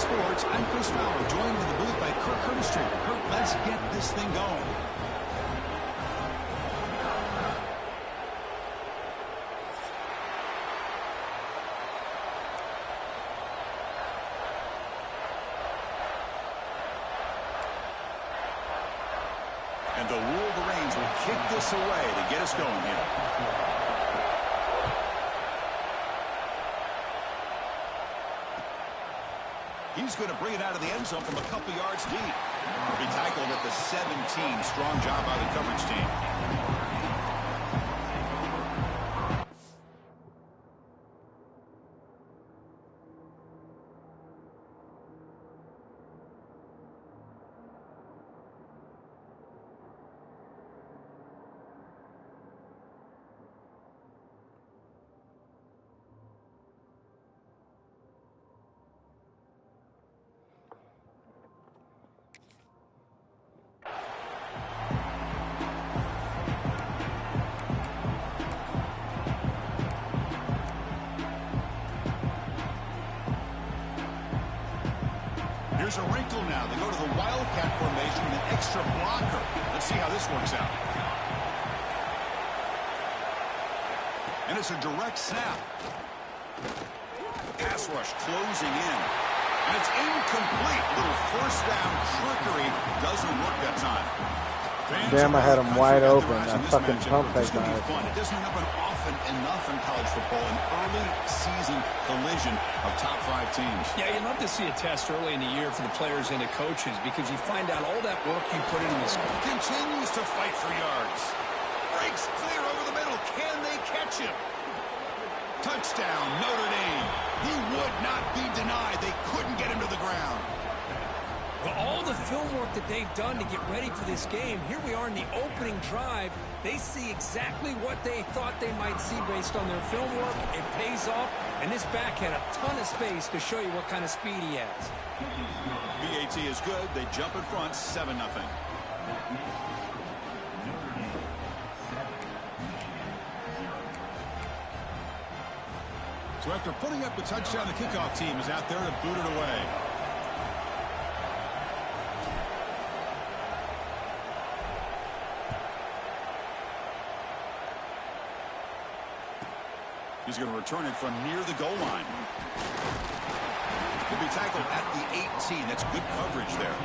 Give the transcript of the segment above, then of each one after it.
Sports. I'm Chris Fowler, joined in the booth by Kirk Herbstreit. Kirk, let's get this thing going. And the Wolverines will kick this away to get us going here. He's going to bring it out of the end zone from a couple yards deep. He'll be tackled at the 17. Strong job by the coverage team. Here's a wrinkle now. They go to the Wildcat formation with an extra blocker. Let's see how this works out. And it's a direct snap. Pass rush closing in. And it's incomplete. Little first down trickery doesn't work that time. Damn, I had him wide open. I fucking pumped that guy. It doesn't happen often enough in college football. An early season collision of top 5 teams. Yeah, you'd love to see a test early in the year for the players and the coaches because you find out all that work you put into this. Continues to fight for yards. Breaks clear over the middle. Can they catch him? Touchdown, Notre Dame. He would not be denied. They couldn't get him to the ground. Well, all the film work that they've done to get ready for this game, here we are in the opening drive. They see exactly what they thought they might see based on their film work. It pays off, and this back had a ton of space to show you what kind of speed he has. BAT is good. They jump in front, 7-0. So after putting up the touchdown, the kickoff team is out there to boot it away. He's going to return it from near the goal line. He'll be tackled at the 18. That's good coverage there.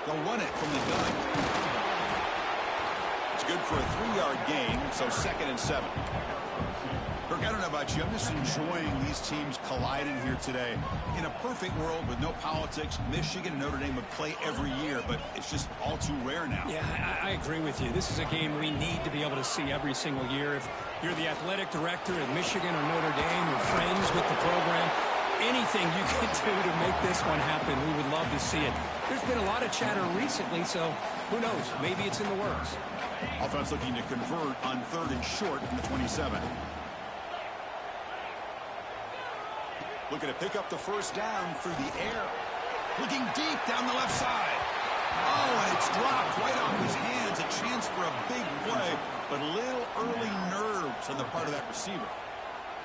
They'll run it from the gun. It's good for a 3-yard gain, so 2nd and 7. Kirk, I don't know about you. I'm just enjoying these teams colliding here today. In a perfect world with no politics, Michigan and Notre Dame would play every year, but it's just all too rare now. Yeah, I agree with you. This is a game we need to be able to see every single year. If you're the athletic director at Michigan or Notre Dame, you're friends with the program, anything you can do to make this one happen, we would love to see it. There's been a lot of chatter recently, so who knows? Maybe it's in the works. Offense looking to convert on 3rd and short from the 27. Looking to pick up the first down through the air. Looking deep down the left side. Oh, and it's dropped right off his hands. A chance for a big play, but little early nerves on the part of that receiver.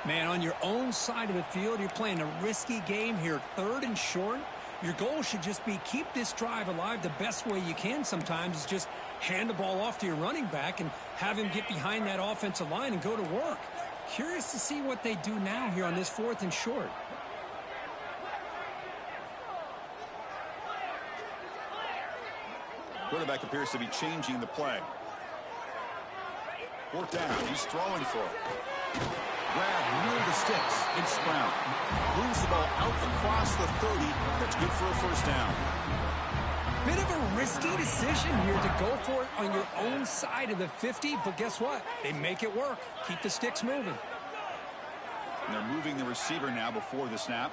Man, on your own side of the field, you're playing a risky game here. 3rd and short. Your goal should just be keep this drive alive the best way you can sometimes is just hand the ball off to your running back and have him get behind that offensive line and go to work. Curious to see what they do now here on this 4th and short. Quarterback appears to be changing the play. 4th down. He's throwing for it. Grab near the sticks. It's Brown. Moves the ball out across the 30. That's good for a first down. Bit of a risky decision here to go for it on your own side of the 50, but guess what? They make it work. Keep the sticks moving. And they're moving the receiver now before the snap.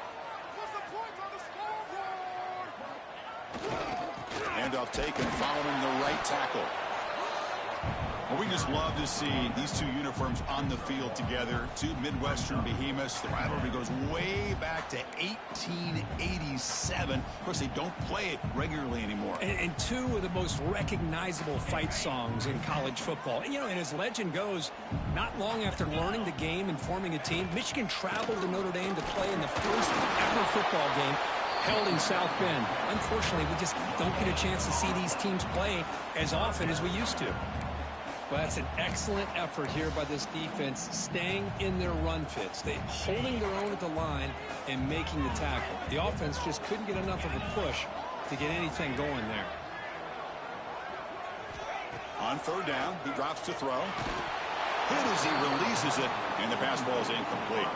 Handoff taken following the right tackle. Well, we just love to see these two uniforms on the field together. Two Midwestern behemoths. The rivalry goes way back to 1887. Of course, they don't play it regularly anymore. And two of the most recognizable fight songs in college football. And, and as legend goes, not long after learning the game and forming a team, Michigan traveled to Notre Dame to play in the first ever football game held in South Bend. Unfortunately, we just don't get a chance to see these teams play as often as we used to. Well, that's an excellent effort here by this defense, staying in their run fits. They holding their own at the line and making the tackle. The offense just couldn't get enough of a push to get anything going there. On third down, he drops to throw. Hit as he releases it, and the pass ball is incomplete.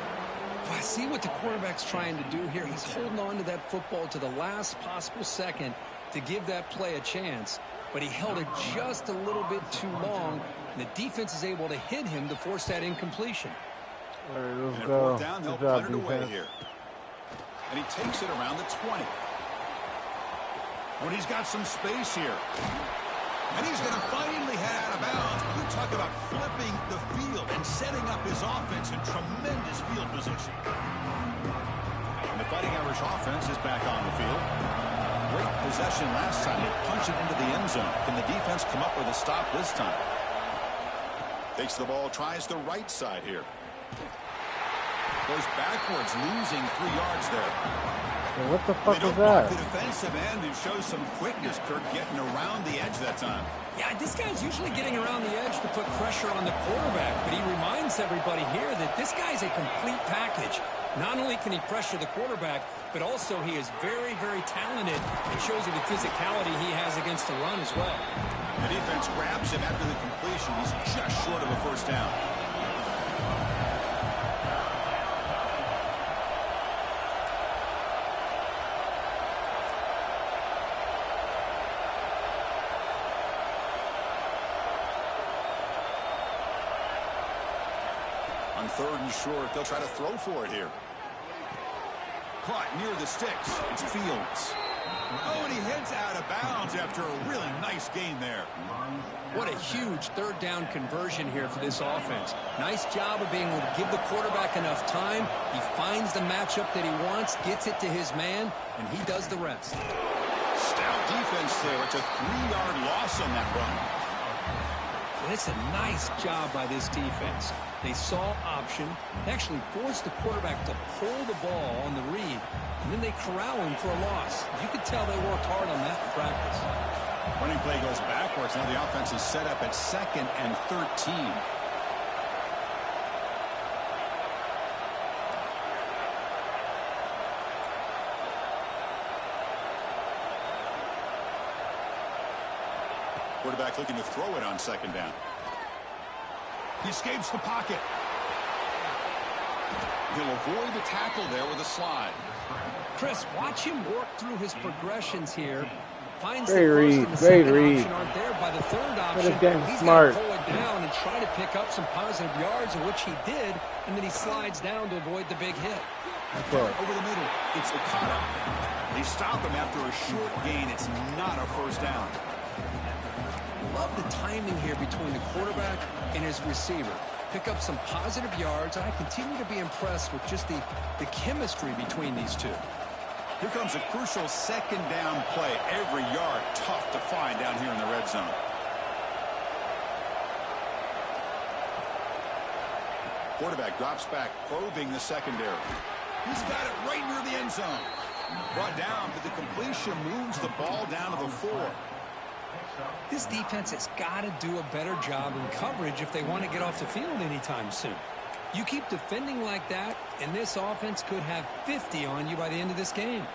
Well, I see what the quarterback's trying to do here. He's holding on to that football to the last possible second to give that play a chance. But he held it just a little bit too long, and the defense is able to hit him to force that incompletion. All right, let's and go. Fourth down, they'll punt it away here. And he takes it around the 20. When he's got some space here. And he's going to finally head out of bounds. You talk about flipping the field and setting up his offense in tremendous field position. And the Fighting Irish offense is back on the field. Great possession last time. They punch it into the end zone. Can the defense come up with a stop this time? Takes the ball, tries the right side here. Goes backwards, losing 3 yards there. Well, what the fuck was that? that? The defensive end and shows some quickness. Kirk getting around the edge that time. Yeah, this guy's usually getting around the edge to put pressure on the quarterback, but he reminds everybody here that this guy's a complete package. Not only can he pressure the quarterback, but also he is very, very talented and shows you the physicality he has against the run as well. The defense grabs him after the completion. He's just short of a first down. On third and short, they'll try to throw for it here. Caught near the sticks. It's Fields. Oh, and he heads out of bounds after a really nice gain there. What a huge third down conversion here for this offense. Nice job of being able to give the quarterback enough time. He finds the matchup that he wants, gets it to his man, and he does the rest. Stout defense there. It's a 3-yard loss on that run. And it's a nice job by this defense. They saw option, they actually forced the quarterback to pull the ball on the read, and then they corral him for a loss. You could tell they worked hard on that in practice. Running play goes backwards. Now the offense is set up at 2nd and 13. Quarterback looking to throw it on 2nd down. He escapes the pocket. He'll avoid the tackle there with a slide. Chris, watch him work through his progressions here. Finds Great the first read, and the great second read. option aren't there. By the third option, he's smart. going to pull it down and try to pick up some positive yards, of which he did, and then he slides down to avoid the big hit. Okay. Over the middle, it's the cutter. They stop him after a short gain. It's not a first down. Love the timing here between the quarterback and his receiver. Pick up some positive yards, and I continue to be impressed with just the chemistry between these two. Here comes a crucial 2nd down play. Every yard tough to find down here in the red zone. Quarterback drops back, probing the secondary. He's got it right near the end zone. Brought down, but the completion moves the ball down to the 4. This defense has got to do a better job in coverage if they want to get off the field anytime soon. You keep defending like that, and this offense could have 50 on you by the end of this game.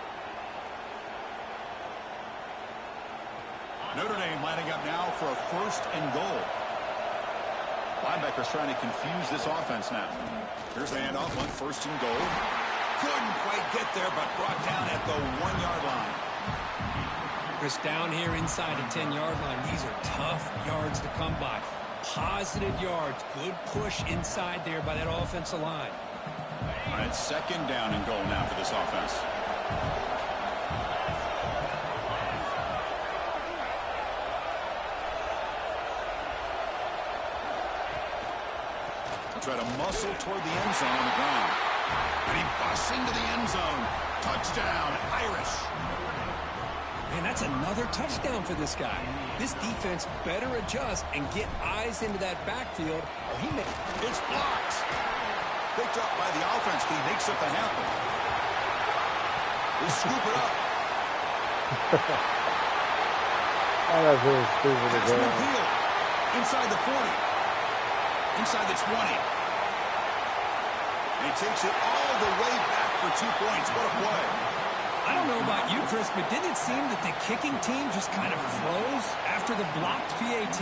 Notre Dame lining up now for a 1st and goal. Linebackers trying to confuse this offense now. Here's the handoff on 1st and goal. Couldn't quite get there, but brought down at the 1-yard line. Chris, down here inside the 10-yard line, these are tough yards to come by. Positive yards, good push inside there by that offensive line. All right, second down and goal now for this offense. They'll try to muscle toward the end zone on the ground. And he busts into the end zone. Touchdown, Irish. Man, that's another touchdown for this guy. This defense better adjust and get eyes into that backfield, or he may... It's blocked. Picked up by the offense. He makes something happen. They scoop it up. That was really stupid That's again. midfield. Inside the 40. Inside the 20. And he takes it all the way back for 2 points. What a play. I don't know about you, Chris, but didn't it seem that the kicking team just kind of froze after the blocked PAT?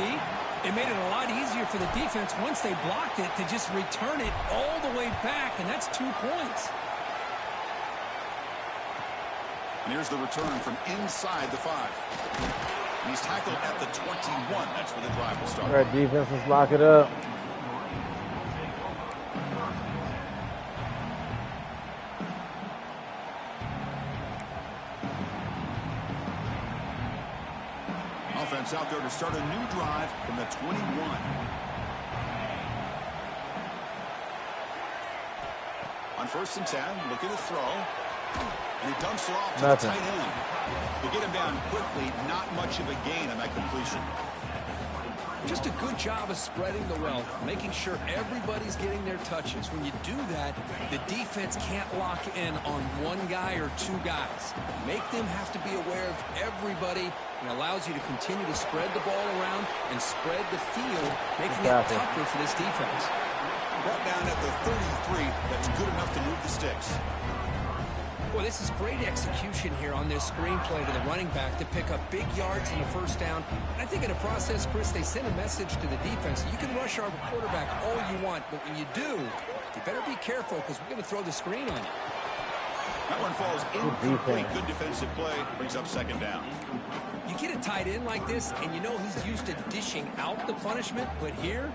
It made it a lot easier for the defense once they blocked it to just return it all the way back, and that's 2 points. And here's the return from inside the 5. And he's tackled at the 21. That's where the drive will start. All right, defense, let's lock it up. Offense out there to start a new drive from the 21. On 1st and 10, looking to throw. And he dumps it off to the tight end. To get him down quickly, not much of a gain on that completion. Just a good job of spreading the wealth, making sure everybody's getting their touches. When you do that, the defense can't lock in on one guy or 2 guys. Make them have to be aware of everybody, and allows you to continue to spread the ball around and spread the field, making it tougher for this defense. Brought down at the 33. That's good enough to move the sticks. Boy, this is great execution here on this screenplay to the running back to pick up big yards in the 1st down. And I think in the process, Chris, they sent a message to the defense. You can rush our quarterback all you want, but when you do, you better be careful because we're going to throw the screen on you. That one falls incomplete. Good defensive play. Brings up 2nd down. You get a tight end like this, and you know he's used to dishing out the punishment, but here,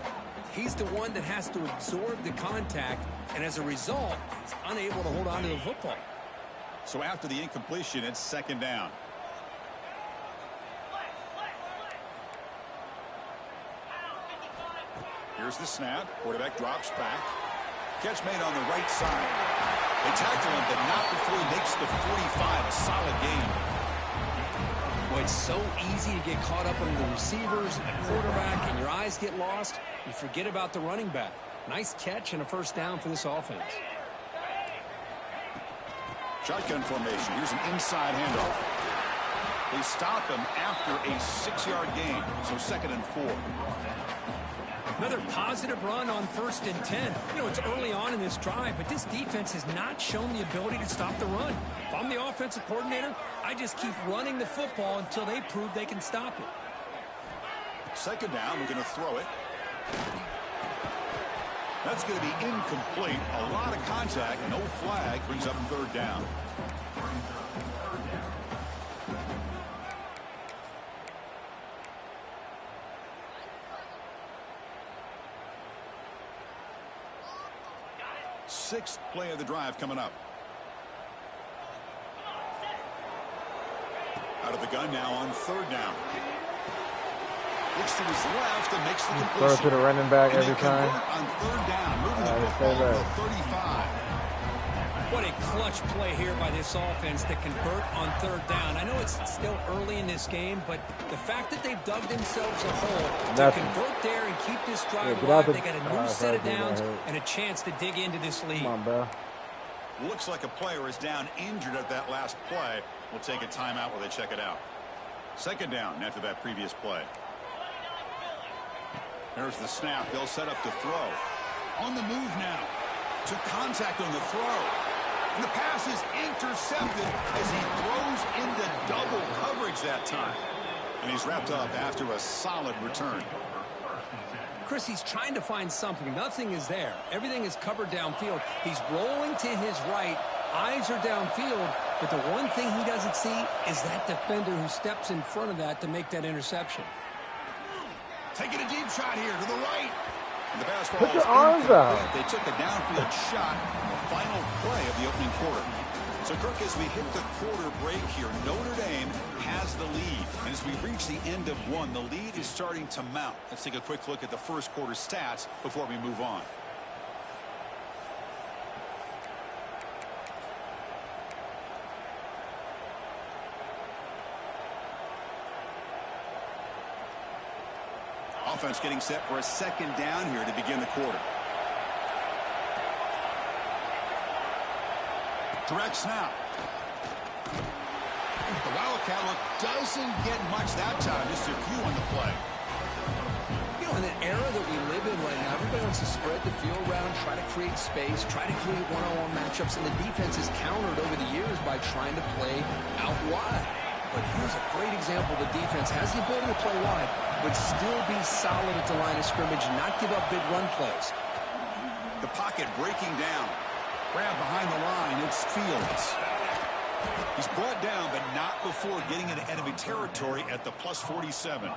he's the one that has to absorb the contact, and as a result, he's unable to hold on to the football. So after the incompletion, it's 2nd down. Here's the snap. Quarterback drops back. Catch made on the right side. They tackle him, but not before he makes the 45. A solid gain. Boy, it's so easy to get caught up under the receivers and the quarterback, and your eyes get lost. You forget about the running back. Nice catch and a 1st down for this offense. Shotgun formation. Here's an inside handoff. They stop him after a 6-yard gain. So 2nd and 4. Another positive run on 1st and 10. You know, it's early on in this drive, but this defense has not shown the ability to stop the run. If I'm the offensive coordinator, I just keep running the football until they prove they can stop it. 2nd down. We're going to throw it. That's going to be incomplete. A lot of contact. No flag. Brings up 3rd down. Sixth play of the drive coming up. Out of the gun now on 3rd down. Looks to his left and makes the completion. Throw to the running back every time. On 3rd down, moving the football to the 35. What a clutch play here by this offense to convert on 3rd down. I know it's still early in this game, but the fact that they've dug themselves a hole to convert there and keep this drive alive, they got a new set of downs and a chance to dig into this lead. Come on, bro. Looks like a player is down injured at that last play. We'll take a timeout while they check it out. 2nd down after that previous play. There's the snap. They'll set up the throw. On the move now. To contact on the throw. And the pass is intercepted as he throws into double coverage that time. And he's wrapped up after a solid return. Chris, he's trying to find something. Nothing is there. Everything is covered downfield. He's rolling to his right. Eyes are downfield. But the one thing he doesn't see is that defender who steps in front of that to make that interception. Taking a deep shot here to the right. The pass ball Put is your arms incomplete. out. They took a downfield shot on the final play of the opening quarter. So, Kirk, as we hit the quarter break here, Notre Dame has the lead. And as we reach the end of one, the lead is starting to mount. Let's take a quick look at the first quarter stats before we move on. Offense getting set for a second down here to begin the quarter. Direct snap. The Wildcat look doesn't get much that time. Just a few on the play. You know, in an era that we live in right now, everybody wants to spread the field around, try to create space, try to create one-on-one matchups, and the defense is countered over the years by trying to play out wide. But here's a great example. The defense has the ability to play wide, but still be solid at the line of scrimmage and not give up big run plays. The pocket breaking down. Grab behind the line. It's Fields. He's brought down, but not before getting into enemy territory at the plus 47.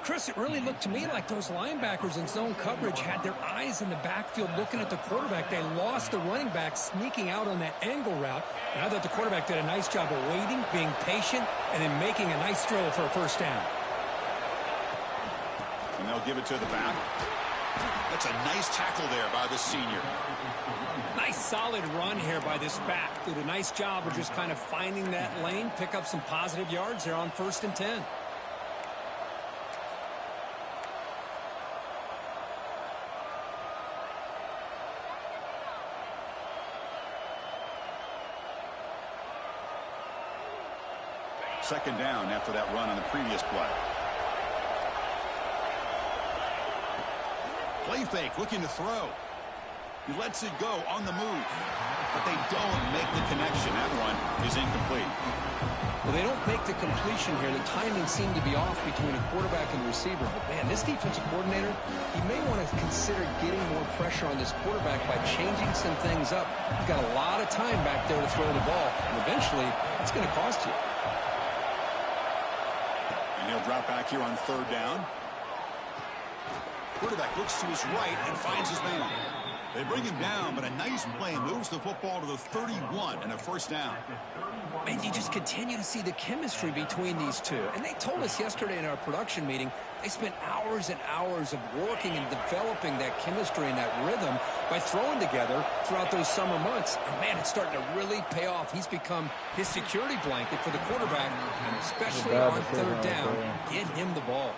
Chris, it really looked to me like those linebackers in zone coverage had their eyes in the backfield looking at the quarterback. They lost the running back sneaking out on that angle route. And I thought the quarterback did a nice job of waiting, being patient, and then making a nice throw for a first down. And they'll give it to the back. That's a nice tackle there by the senior. Nice solid run here by this back. Did a nice job of just kind of finding that lane, pick up some positive yards there on 1st and 10. Second down after that run on the previous play. Play fake, looking to throw. He lets it go on the move. But they don't make the connection. That one is incomplete. Well, they don't make the completion here. The timing seemed to be off between a quarterback and the receiver. But, man, this defensive coordinator, he may want to consider getting more pressure on this quarterback by changing some things up. He's got a lot of time back there to throw the ball. And eventually, it's going to cost you. And he'll drop back here on 3rd down. Quarterback looks to his right and finds his man. They bring him down, but a nice play moves the football to the 31 and a first down. And you just continue to see the chemistry between these two. And they told us yesterday in our production meeting, they spent hours and hours of working and developing that chemistry and that rhythm by throwing together throughout those summer months. And, man, it's starting to really pay off. He's become his security blanket for the quarterback, and especially on 3rd down, get him the ball.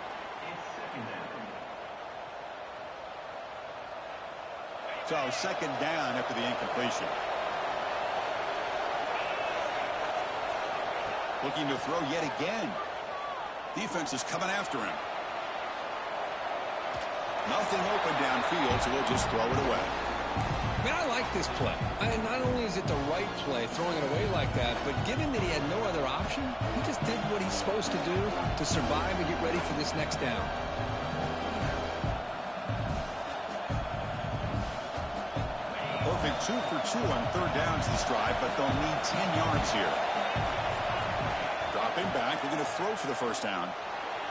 So, second down after the incompletion. Looking to throw yet again. Defense is coming after him. Nothing open downfield, so we'll just throw it away. Man, I like this play. And not only is it the right play, throwing it away like that, but given that he had no other option, he just did what he's supposed to do to survive and get ready for this next down. Perfect 2 for 2 on 3rd downs this drive, but they'll need 10 yards here. Dropping back, looking to throw for the first down.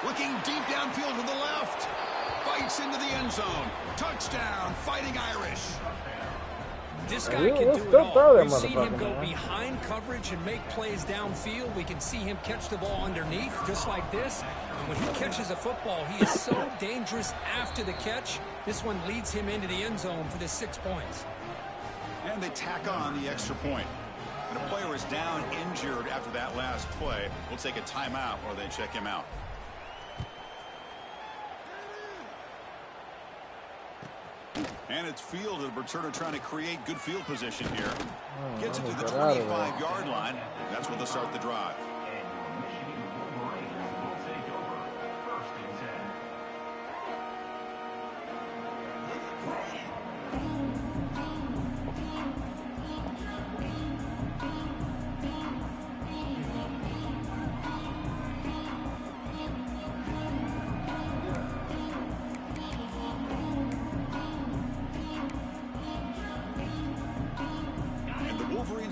Looking deep downfield to the left. Bites into the end zone. Touchdown, Fighting Irish. This guy can do it all. We've seen him go behind coverage and make plays downfield. We can see him catch the ball underneath, just like this. And when he catches a football, he is so dangerous after the catch. This one leads him into the end zone for the 6 points. And they tack on the extra point. And a player is down injured after that last play. We'll take a timeout or they check him out. And it's Field, the returner, trying to create good field position here. Gets it to the 25-yard line. That's where they'll start the drive.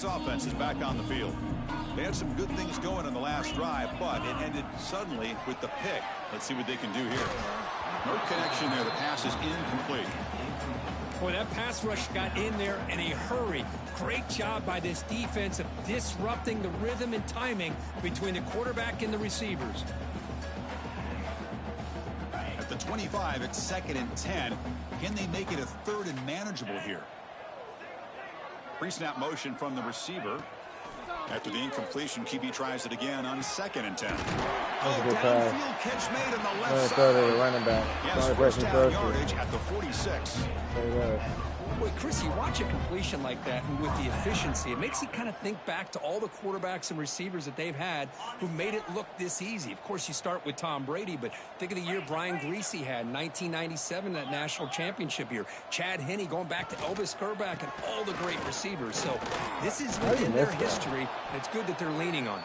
Offense is back on the field. They had some good things going on the last drive, but it ended suddenly with the pick. Let's see what they can do here. No connection there. The pass is incomplete. Boy, that pass rush got in there in a hurry. Great job by this defense of disrupting the rhythm and timing between the quarterback and the receivers. At the 25, it's 2nd and 10. Can they make it a 3rd and manageable here? Pre-snap motion from the receiver. After the incompletion, QB tries it again on 2nd and 10. Downfield catch made on the left side. Throw to the running back. Yes, first down yardage at the 46. Boy, Chris, you watch a completion like that, and with the efficiency, it makes you kind of think back to all the quarterbacks and receivers that they've had who made it look this easy. Of course, you start with Tom Brady, but think of the year Brian Greasy had in 1997, that national championship year. Chad Henne going back to Elvis Kerback and all the great receivers. So this is within their history, and it's good that they're leaning on it.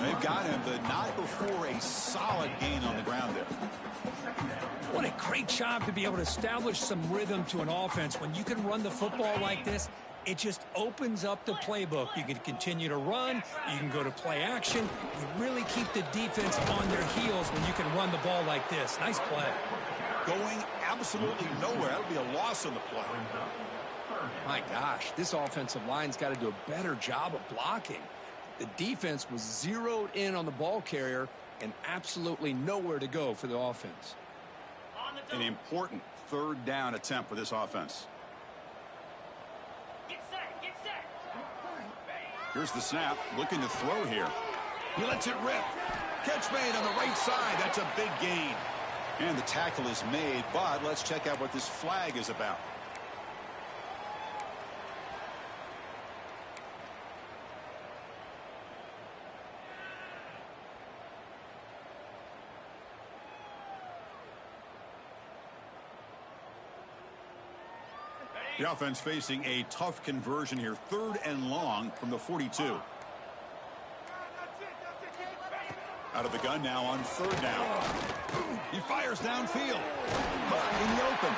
They've got him, but not before a solid gain on the ground there. What a great job to be able to establish some rhythm to an offense. When you can run the football like this, it just opens up the playbook. You can continue to run. You can go to play action. You really keep the defense on their heels when you can run the ball like this. Nice play. Going absolutely nowhere. That'll be a loss on the play. My gosh, this offensive line's got to do a better job of blocking. The defense was zeroed in on the ball carrier and absolutely nowhere to go for the offense. An important 3rd down attempt for this offense. Get set. Here's the snap, looking to throw here. He lets it rip. Catch made on the right side. That's a big gain. And the tackle is made, but let's check out what this flag is about. The offense facing a tough conversion here. 3rd and long from the 42. Out of the gun now on 3rd down. He fires downfield. Caught in the open.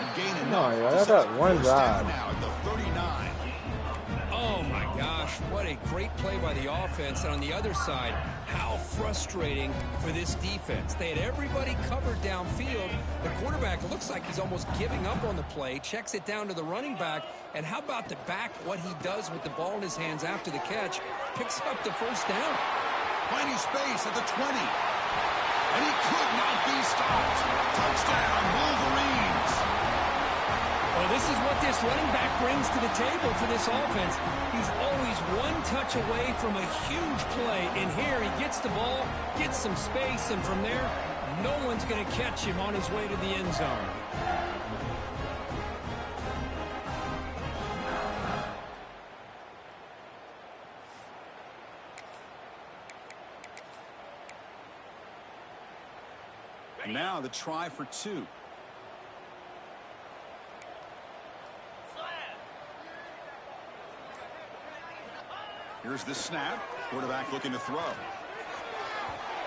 And gain enough. I got one drive. Now at the 39. Oh, my gosh. What a great play by the offense. And on the other side, how frustrating for this defense. They had everybody covered downfield. The quarterback looks like he's almost giving up on the play. Checks it down to the running back. And how about the back, what he does with the ball in his hands after the catch? Picks up the 1st down. Plenty space at the 20. And he could not be stopped. Touchdown, Wolverines. Well, this is what this running back brings to the table for this offense. He's always one touch away from a huge play. And here he gets the ball, gets some space, and from there, no one's going to catch him on his way to the end zone. Now the try for 2. Here's the snap. Quarterback looking to throw.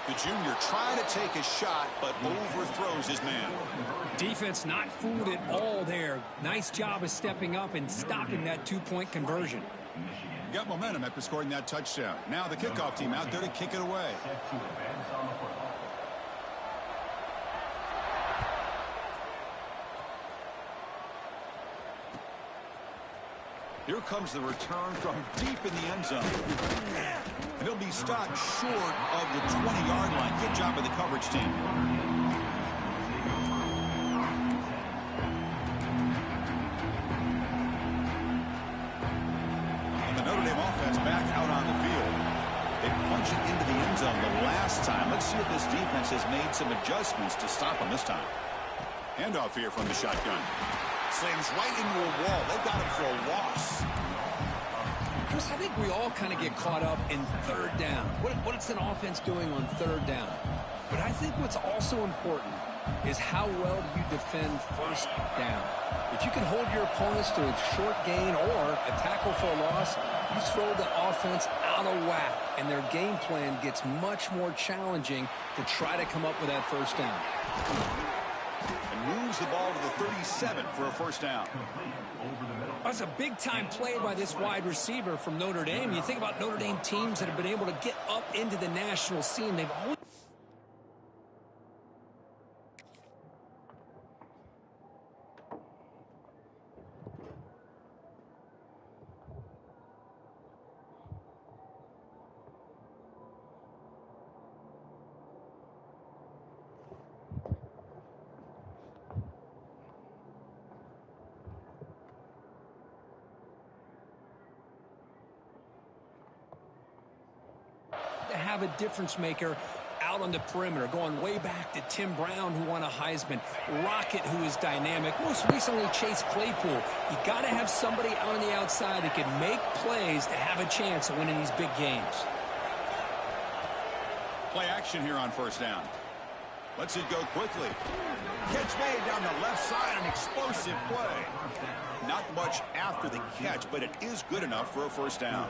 The junior trying to take a shot, but overthrows his man. Defense not fooled at all there. Nice job of stepping up and stopping that 2-point conversion. Got momentum after scoring that touchdown. Now the kickoff team out there to kick it away. Here comes the return from deep in the end zone. And he'll be stopped short of the 20-yard line. Good job by the coverage team. And the Notre Dame offense back out on the field. They punch it into the end zone the last time. Let's see if this defense has made some adjustments to stop them this time. Handoff here from the shotgun. Slams right into a wall. They've got him for a loss. Chris, I think we all kind of get caught up in 3rd down. What is an offense doing on 3rd down? But I think what's also important is how well you defend 1st down. If you can hold your opponents to a short gain or a tackle for a loss, you throw the offense out of whack, and their game plan gets much more challenging to try to come up with that 1st down. Moves the ball to the 37 for a 1st down. That's a big-time play by this wide receiver from Notre Dame. You think about Notre Dame teams that have been able to get up into the national scene. They've always... to have a difference maker out on the perimeter, going way back to Tim Brown, who won a Heisman, Rocket, who is dynamic, most recently Chase Claypool. You got to have somebody out on the outside that can make plays to have a chance of winning these big games. Play action here on first down. Lets it go quickly. Catch made down the left side, an explosive play. Not much after the catch, but it is good enough for a first down.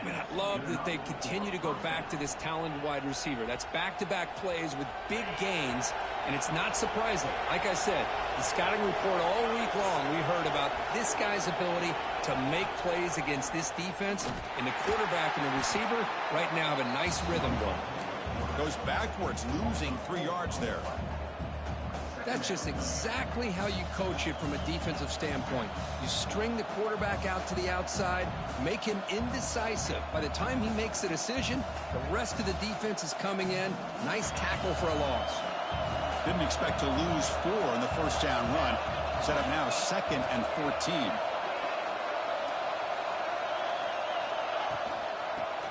I mean, I love that they continue to go back to this talented wide receiver. That's back-to-back plays with big gains, and it's not surprising. Like I said, the scouting report all week long, we heard about this guy's ability to make plays against this defense, and the quarterback and the receiver right now have a nice rhythm going. Goes backwards, losing 3 yards there. That's just exactly how you coach it from a defensive standpoint. You string the quarterback out to the outside, make him indecisive. By the time he makes a decision, the rest of the defense is coming in. Nice tackle for a loss. Didn't expect to lose 4 in the first down run. Set up now 2nd and 14.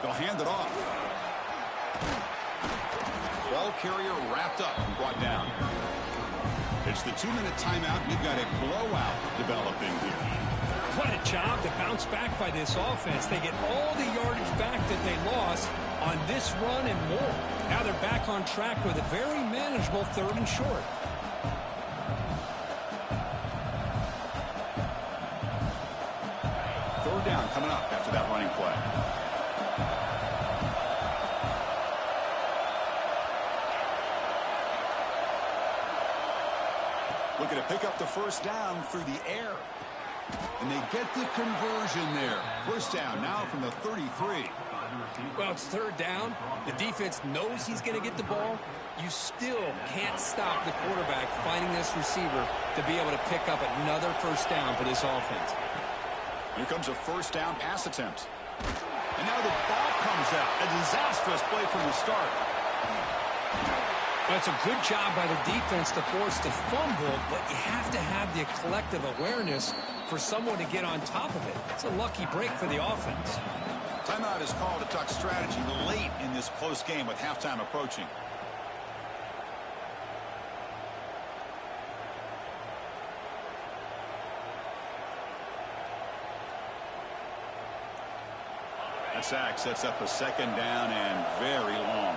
They'll hand it off. Ball carrier wrapped up and brought down. It's the 2-minute timeout. We've got a blowout developing here. What a job to bounce back by this offense. They get all the yardage back that they lost on this run and more. Now they're back on track with a very manageable 3rd and short. Third down coming up after that running play. Looking to pick up the first down through the air. And they get the conversion there. First down now from the 33. Well, it's 3rd down. The defense knows he's going to get the ball. You still can't stop the quarterback finding this receiver to be able to pick up another first down for this offense. Here comes a first down pass attempt. And now the ball comes out. A disastrous play from the start. That's a good job by the defense to force the fumble, but you have to have the collective awareness for someone to get on top of it. It's a lucky break for the offense. Timeout is called to talk strategy late in this close game with halftime approaching. That sack sets up a 2nd down and very long.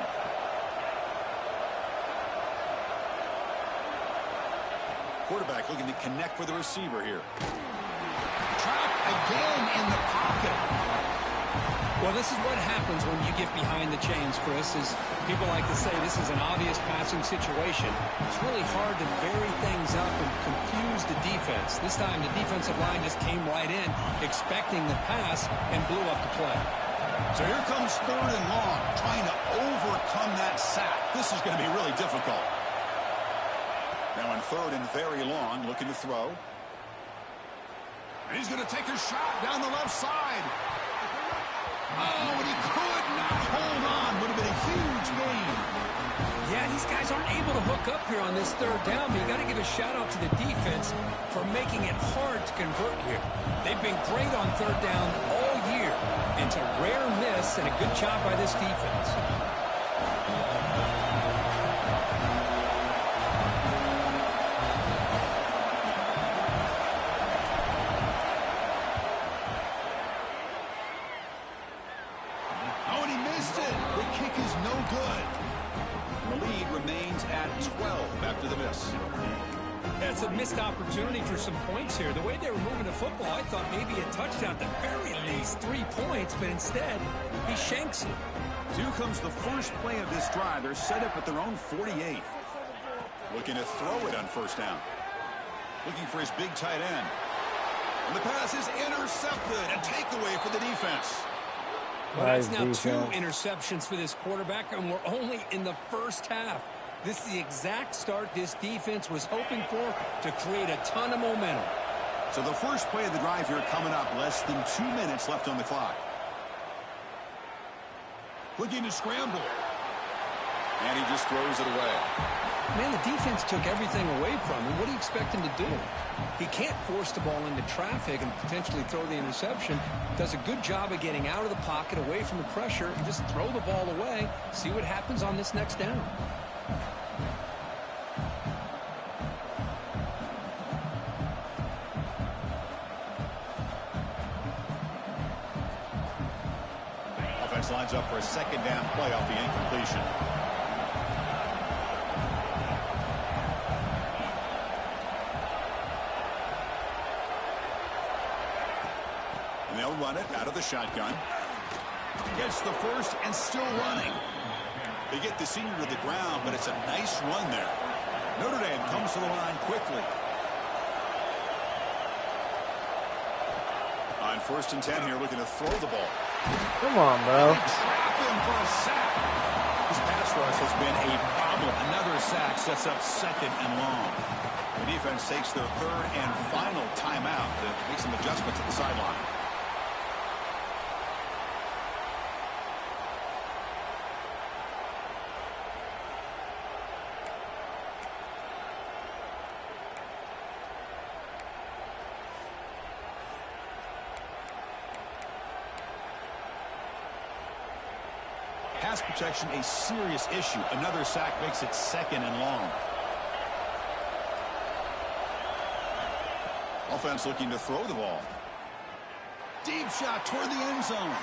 Quarterback looking to connect with the receiver here. Trapped again in the pocket. Well, this is what happens when you get behind the chains, Chris, is people like to say this is an obvious passing situation. It's really hard to vary things up and confuse the defense. This time the defensive line just came right in, expecting the pass, and blew up the play. So here comes 3rd and long, trying to overcome that sack. This is going to be really difficult. Now in 3rd and very long, looking to throw. And he's going to take a shot down the left side. Oh, and he could not hold on. Would have been a huge gain. Yeah, these guys aren't able to hook up here on this 3rd down, but you got to give a shout out to the defense for making it hard to convert here. They've been great on 3rd down all year. It's a rare miss and a good job by this defense. That's a missed opportunity for some points here. The way they were moving the football, I thought maybe a touchdown, at the very least 3 points, but instead, he shanks it. Here comes the first play of this drive. They're set up at their own 48. Looking to throw it on first down. Looking for his big tight end. And the pass is intercepted. A takeaway for the defense. Well, that's now 2 interceptions for this quarterback, and we're only in the first half. This is the exact start this defense was hoping for to create a ton of momentum. So the first play of the drive here coming up. Less than 2 minutes left on the clock. Looking to scramble. And he just throws it away. Man, the defense took everything away from him. What do you expect him to do? He can't force the ball into traffic and potentially throw the interception. Does a good job of getting out of the pocket, away from the pressure, and just throw the ball away. See what happens on this next down. Offense lines up for a second down play off the incompletion. And they'll run it out of the shotgun. Gets the first and still running. They get the senior to the ground, but it's a nice run there. Notre Dame comes to the line quickly. On 1st and 10 here, looking to throw the ball. Come on, bro. Trap him for a sack. This pass rush has been a problem. Another sack sets up 2nd and long. The defense takes their 3rd and final timeout to make some adjustments at the sideline. Pass protection a serious issue. Another sack makes it 2nd and long. Offense looking to throw the ball. Deep shot toward the end zone.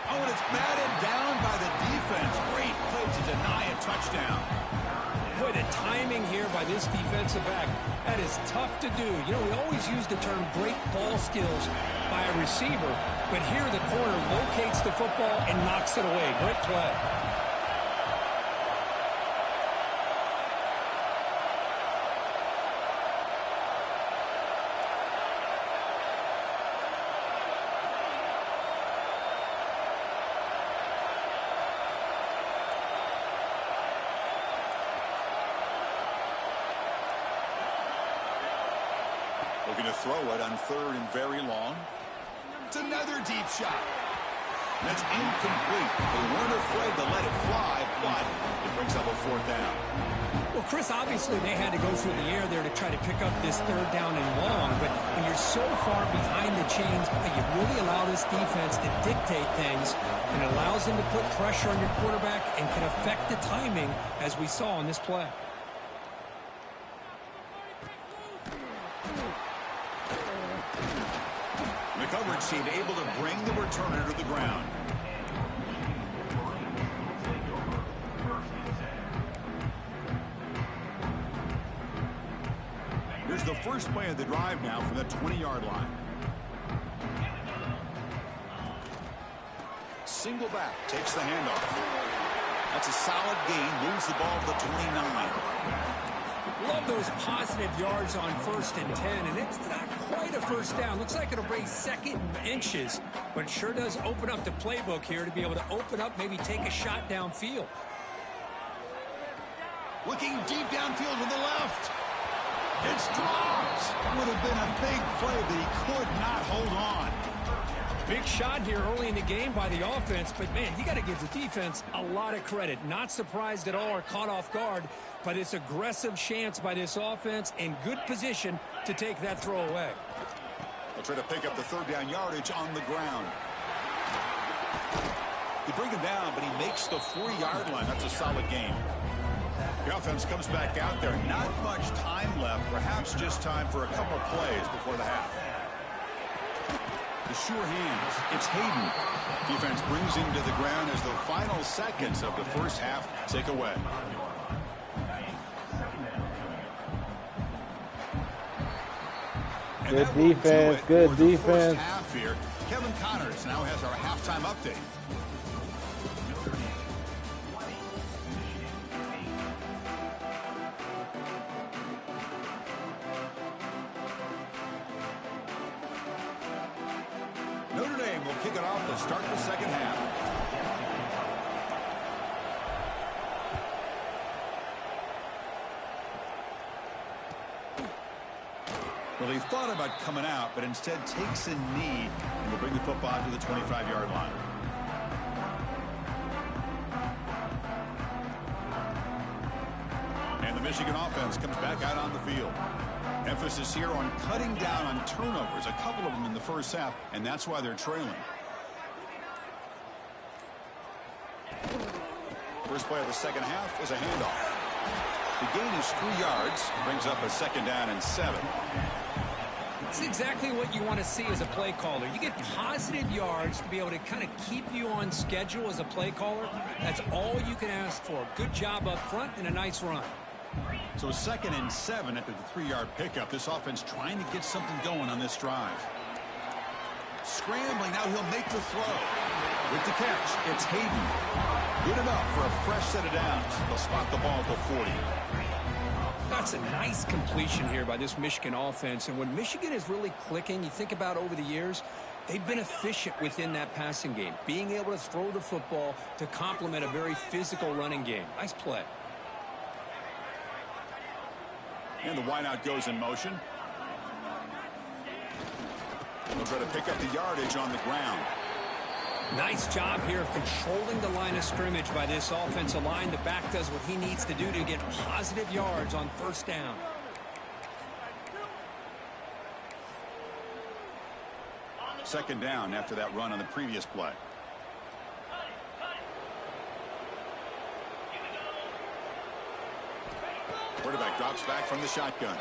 Oh, and it's batted down by the defense. Great play to deny a touchdown. Boy, the timing here by this defensive back, that is tough to do. You know, we always use the term great ball skills by a receiver, but here the corner locates the football and knocks it away. Great play. Looking to throw it on 3rd and very long. It's another deep shot. That's incomplete. They weren't afraid to let it fly, but it brings up a 4th down. Well, Chris, obviously they had to go through the air there to try to pick up this 3rd down and long, but when you're so far behind the chains, you really allow this defense to dictate things, and it allows them to put pressure on your quarterback and can affect the timing, as we saw on this play. The coverage team able to bring the returner to the ground. Here's the first play of the drive now from the 20-yard line. Single back, takes the handoff. That's a solid gain, moves the ball to the 29. Love those positive yards on 1st and 10, and it's not quite a first down. Looks like it'll bring 2nd inches, but it sure does open up the playbook here to be able to open up, maybe take a shot downfield. Looking deep downfield to the left. It's dropped. Would have been a big play, but he could not hold on. Big shot here early in the game by the offense, but man, you got to give the defense a lot of credit. Not surprised at all or caught off guard, but it's aggressive chance by this offense and good position to take that throw away. They'll try to pick up the 3rd down yardage on the ground. They bring him down, but he makes the 40-yard line. That's a solid game. The offense comes back out there. Not much time left, perhaps just time for a couple plays before the half. The sure hands. It's Hayden. Defense brings him to the ground as the final seconds of the first half tick away. Good defense, good defense. Half here. Kevin Connors now has our halftime update. Notre Dame will kick it off to start the second half. Well, he thought about coming out, but instead takes a knee and will bring the football to the 25-yard line. Michigan offense comes back out on the field. Emphasis here on cutting down on turnovers, a couple of them in the first half, and that's why they're trailing. First play of the second half is a handoff. The gain is 3 yards, brings up a 2nd down and 7. It's exactly what you want to see as a play caller. You get positive yards to be able to kind of keep you on schedule as a play caller. That's all you can ask for. Good job up front and a nice run. So 2nd and 7 after the 3-yard pickup. This offense trying to get something going on this drive. Scrambling, now he'll make the throw. With the catch, it's Hayden. Good enough for a fresh set of downs. They'll spot the ball at the 40. That's a nice completion here by this Michigan offense. And when Michigan is really clicking, you think about over the years, they've been efficient within that passing game. Being able to throw the football to complement a very physical running game. Nice play. And the wideout goes in motion. They'll try to pick up the yardage on the ground. Nice job here of controlling the line of scrimmage by this offensive line. The back does what he needs to do to get positive yards on first down. Second down after that run on the previous play. Quarterback drops back from the shotgun.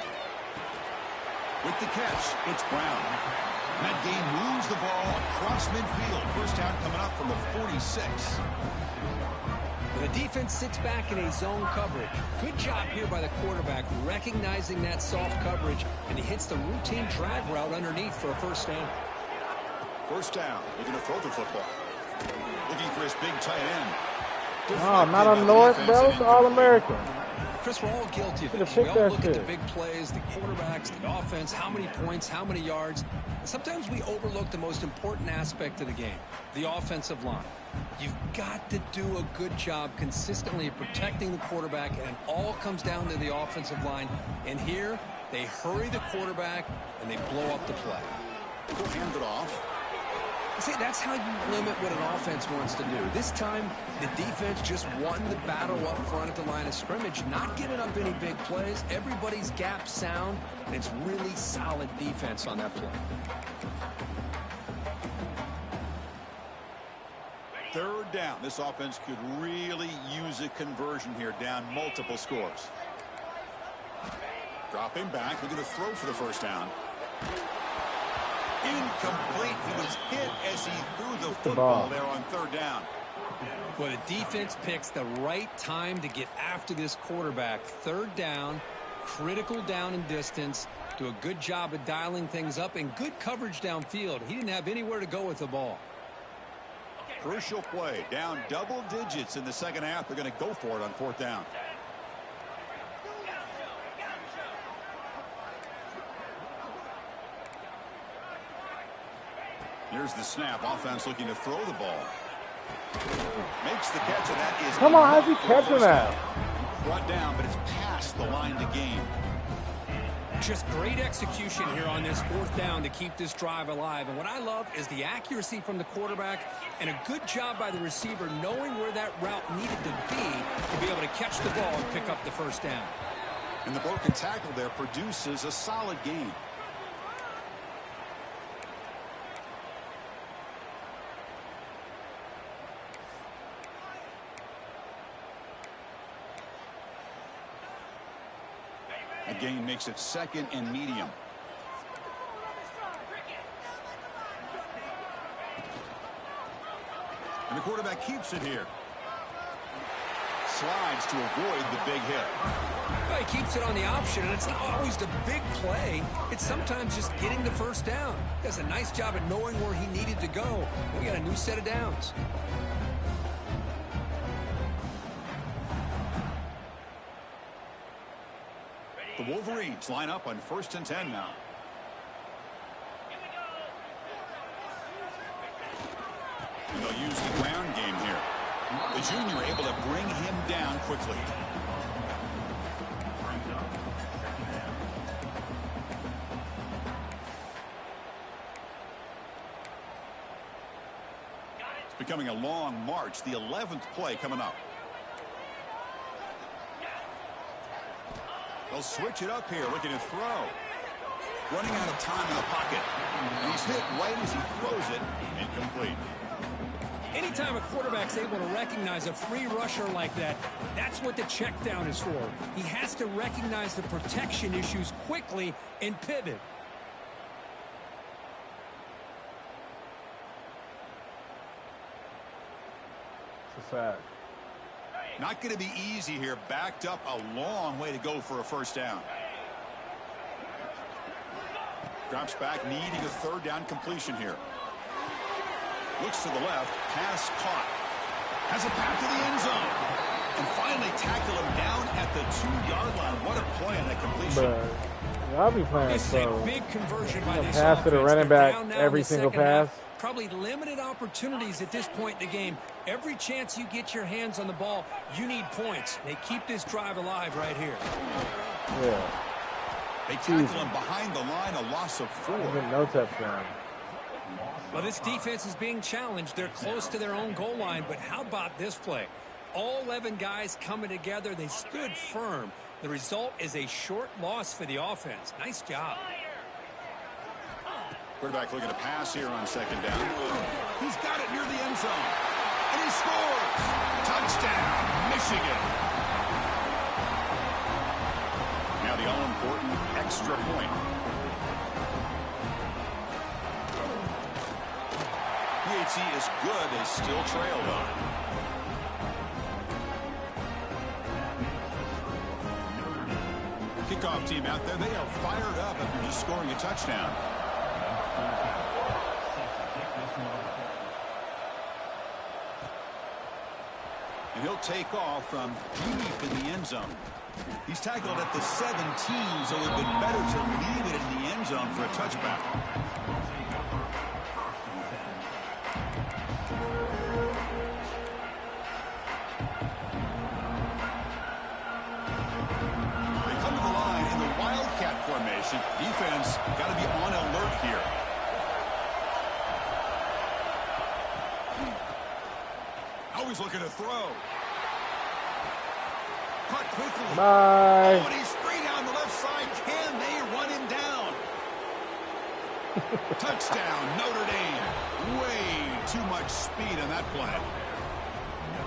With the catch, it's Brown. That game moves the ball across midfield. First down coming up from the 46. The defense sits back in a zone coverage. Good job here by the quarterback recognizing that soft coverage, and he hits the routine drag route underneath for a first down. First down, looking to throw the football. Looking for his big tight end. Oh, not on North, bro. It's All-American. Chris, we're all guilty of it. We all look at the big plays, the quarterbacks, the offense, how many points, how many yards. And sometimes we overlook the most important aspect of the game, the offensive line. You've got to do a good job consistently protecting the quarterback, and it all comes down to the offensive line. And here, they hurry the quarterback, and they blow up the play. We'll hand it off. See, that's how you limit what an offense wants to do. This time, the defense just won the battle up front at the line of scrimmage, not giving up any big plays. Everybody's gap sound, and it's really solid defense on that play. Third down. This offense could really use a conversion here, down multiple scores. Dropping back, looking to throw for the first down. Incomplete. He was hit as he threw the football there on third down. Well, the defense picks the right time to get after this quarterback. Third down, critical down and distance. Do a good job of dialing things up and good coverage downfield. He didn't have anywhere to go with the ball. Crucial play. Down double digits in the second half. They're going to go for it on fourth down. Here's the snap. Offense looking to throw the ball. Makes the catch, and that is... Come on, how's he catching that? Brought down, but it's past the line to gain. Just great execution here on this fourth down to keep this drive alive. And what I love is the accuracy from the quarterback and a good job by the receiver knowing where that route needed to be able to catch the ball and pick up the first down. And the broken tackle there produces a solid gain. The gain makes it second and medium. And the quarterback keeps it here. Slides to avoid the big hit. Well, he keeps it on the option, and it's not always the big play. It's sometimes just getting the first down. He does a nice job at knowing where he needed to go. We got a new set of downs. The Wolverines line up on 1st and 10 now. And they'll use the ground game here. The junior able to bring him down quickly. It's becoming a long march. The 11th play coming up. They'll switch it up here, looking to throw. Running out of time in the pocket. And he's hit right as he throws it. Incomplete. Anytime a quarterback's able to recognize a free rusher like that, that's what the check down is for. He has to recognize the protection issues quickly and pivot. It's a sack. Not going to be easy here. Backed up a long way to go for a first down. Drops back, needing a third down completion here. Looks to the left, pass caught. Has a path to the end zone. And finally tackle him down at the 2-yard line. What a play on that completion. But I'll be playing It's so. a big conversion by this Pass to the offense. running They're back down now every in the single second half. pass. Probably limited opportunities at this point in the game. Every chance you get your hands on the ball, you need points. They keep this drive alive right here. Yeah. They tackle him behind the line, a loss of 4. Even no touchdown. Well, this defense is being challenged. They're close to their own goal line, but how about this play? All 11 guys coming together. They stood firm. The result is a short loss for the offense. Nice job. Quarterback looking to pass here on second down. He's got it near the end zone. And he scores. Touchdown, Michigan. Now the all-important extra point. PAT is good. They still trail, though. Kickoff team out there. They are fired up after just scoring a touchdown. And he'll take off from deep in the end zone. He's tackled at the 17, so it would have been better to leave it in the end zone for a touchback. They come to the line in the Wildcat formation. Defense got to be on alert here. Always looking to throw. Caught quickly. Bye. Oh, and he's free down the left side. Can they run him down? Touchdown, Notre Dame. Way too much speed on that play.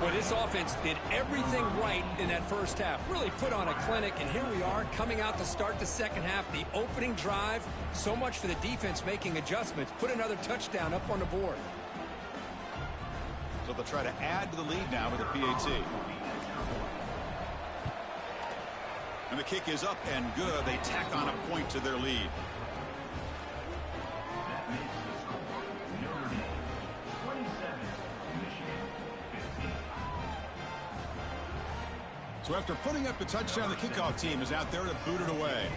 Well, this offense did everything right in that first half. Really put on a clinic, and here we are coming out to start the second half. The opening drive, so much for the defense making adjustments. Put another touchdown up on the board. So they'll try to add to the lead now with a PAT. And the kick is up and good. They tack on a point to their lead. So after putting up the touchdown, the kickoff team is out there to boot it away.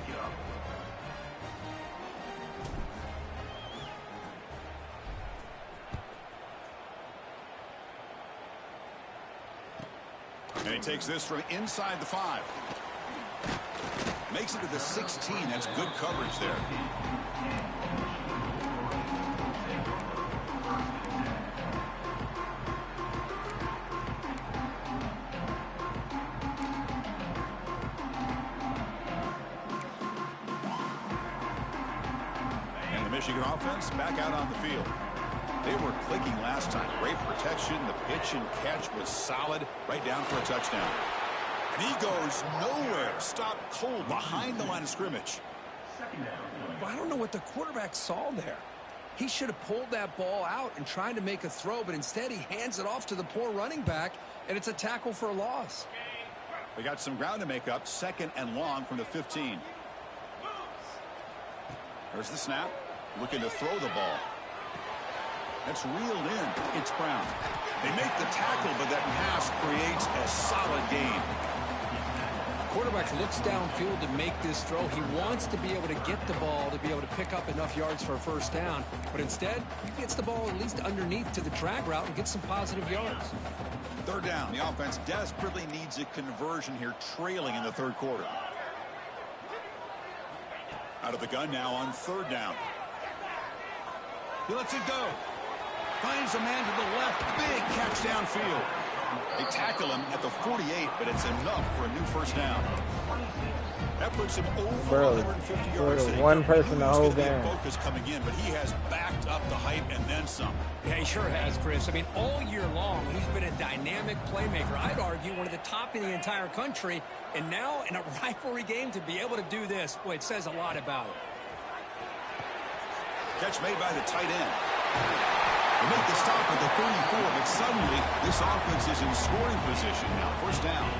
And he takes this from inside the 5. Makes it to the 16. That's good coverage there. And the Michigan offense back out on the field. They were clicking last time. Great protection. The pitch and catch was solid. Right down for a touchdown. And he goes nowhere. Stopped cold behind the line of scrimmage. Well, I don't know what the quarterback saw there. He should have pulled that ball out and tried to make a throw, but instead he hands it off to the poor running back, and it's a tackle for a loss. They got some ground to make up. 2nd and long from the 15. There's the snap. Looking to throw the ball. That's reeled in. It's Brown. They make the tackle, but that pass creates a solid gain. Quarterback looks downfield to make this throw. He wants to be able to get the ball to be able to pick up enough yards for a first down, but instead he gets the ball at least underneath to the drag route and gets some positive yards. 3rd down. The offense desperately needs a conversion here, trailing in the 3rd quarter. Out of the gun now on 3rd down. He lets it go. Finds a man to the left. Big catch downfield. They tackle him at the 48, but it's enough for a new first down. That puts him over Barely. 150 yards. One person the whole game. Focus coming in, but he has backed up the hype and then some. Yeah, he sure has, Chris. I mean, all year long, he's been a dynamic playmaker. I'd argue one of the top in the entire country. And now, in a rivalry game, to be able to do this, boy, it says a lot about it. Catch made by the tight end. They make the stop at the 34, but suddenly this offense is in scoring position now. First down.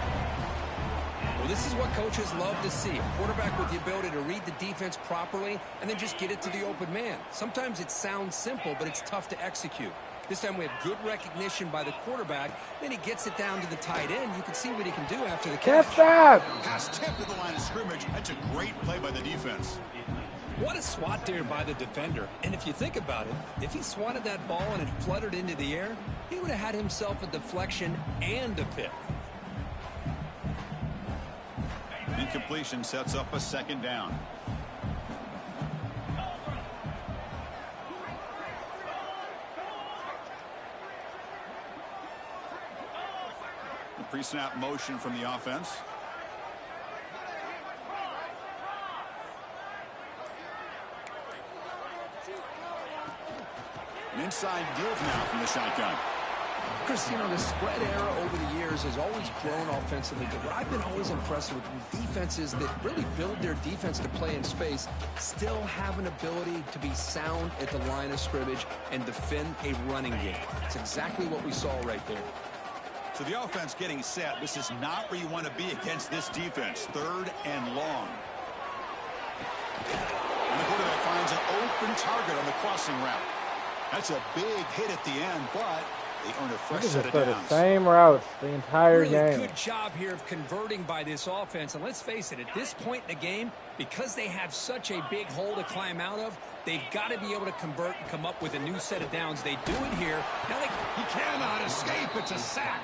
Well, this is what coaches love to see. A quarterback with the ability to read the defense properly and then just get it to the open man. Sometimes it sounds simple, but it's tough to execute. This time we have good recognition by the quarterback. Then he gets it down to the tight end. You can see what he can do after the catch. Catch that! Pass tipped to the line of scrimmage. That's a great play by the defense. What a swat there by the defender. And if you think about it, if he swatted that ball and it fluttered into the air, he would have had himself a deflection and a pick. Incompletion sets up a second down. The pre-snap motion from the offense. An inside give now from the shotgun. Chris, you know, the spread era over the years has always grown offensively, but what I've been always impressed with defenses that really build their defense to play in space still have an ability to be sound at the line of scrimmage and defend a running game. It's exactly what we saw right there. So the offense getting set. This is not where you want to be against this defense. Third and long. And the quarterback finds an open target on the crossing route. That's a big hit at the end, but they earn a fresh set of downs. The same routes the entire really game. Good job here of converting by this offense. And let's face it, at this point in the game, because they have such a big hole to climb out of, they've got to be able to convert and come up with a new set of downs. They do it here. Now he cannot escape. It's a sack.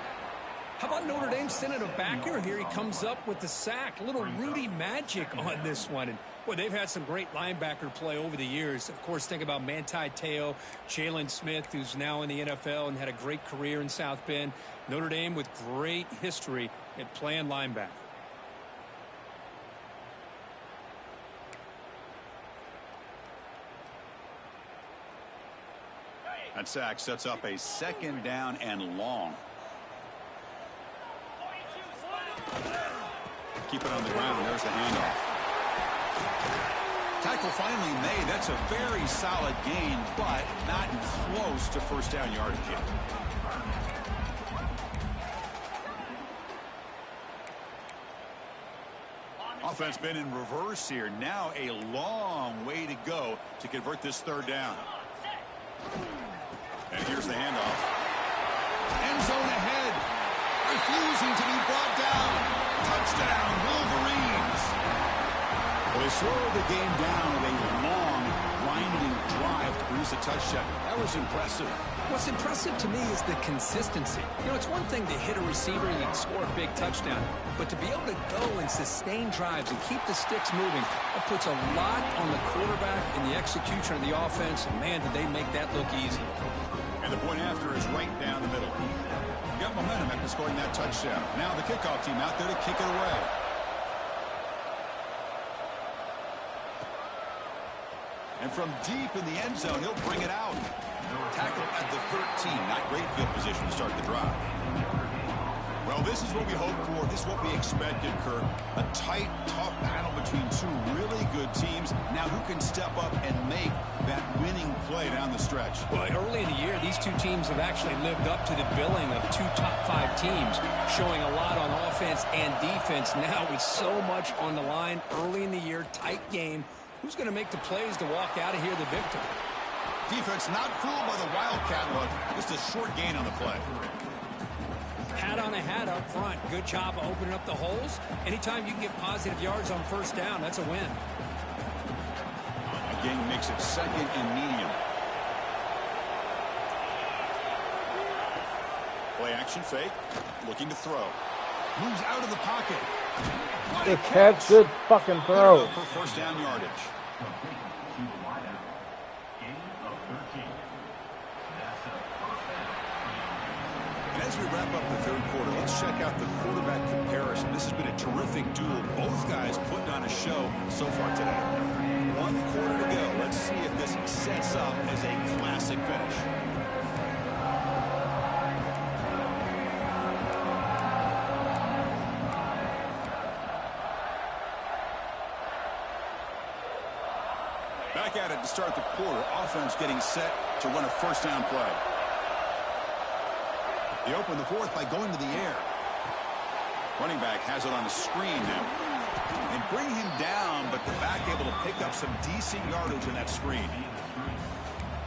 How about Notre Dame sending a backer? Here he comes up with the sack. A little Rudy magic on this one. And boy, they've had some great linebacker play over the years. Of course, think about Manti Te'o, Jalen Smith, who's now in the NFL and had a great career in South Bend. Notre Dame with great history at playing linebacker. That sack sets up a second down and long. Keep it on the ground. There's the handoff. Tackle finally made. That's a very solid gain, but not close to first down yardage yet. Offense been in reverse here. Now a long way to go to convert this third down. And here's the handoff. End zone ahead. Refusing to be brought down. Touchdown, Wolverines. Well, they slowed the game down with a long, winding drive to produce a touchdown. That was impressive. What's impressive to me is the consistency. You know, it's one thing to hit a receiver and you can score a big touchdown, but to be able to go and sustain drives and keep the sticks moving, that puts a lot on the quarterback and the execution of the offense. And man, did they make that look easy. And the point after is right down the middle. Got momentum after scoring that touchdown. Now the kickoff team out there to kick it away. And from deep in the end zone, he'll bring it out. Tackle at the 13. Not great field position to start the drive. Well, this is what we hoped for. This is what we expected, Kurt. A tight, tough battle between two really good teams. Now who can step up and make that winning play down the stretch? Well, early in the year, these two teams have actually lived up to the billing of two top-5 teams, showing a lot on offense and defense. Now with so much on the line early in the year, tight game. Who's going to make the plays to walk out of here the victor? Defense not fooled by the Wildcat look. Just a short gain on the play. Hat on a hat up front. Good job of opening up the holes. Anytime you can get positive yards on first down, that's a win. Again, makes it second and medium. Play action fake. Looking to throw. Moves out of the pocket. Good catch, good fucking throw. For first down yardage. And as we wrap up the third quarter, let's check out the quarterback comparison. This has been a terrific duel. Both guys putting on a show so far today. 1 quarter to go. Let's see if this sets up as a classic finish. Back at it to start the quarter. Offense getting set to run a first down play. They open the fourth by going to the air. Running back has it on a screen now. And bring him down, but the back able to pick up some decent yardage in that screen.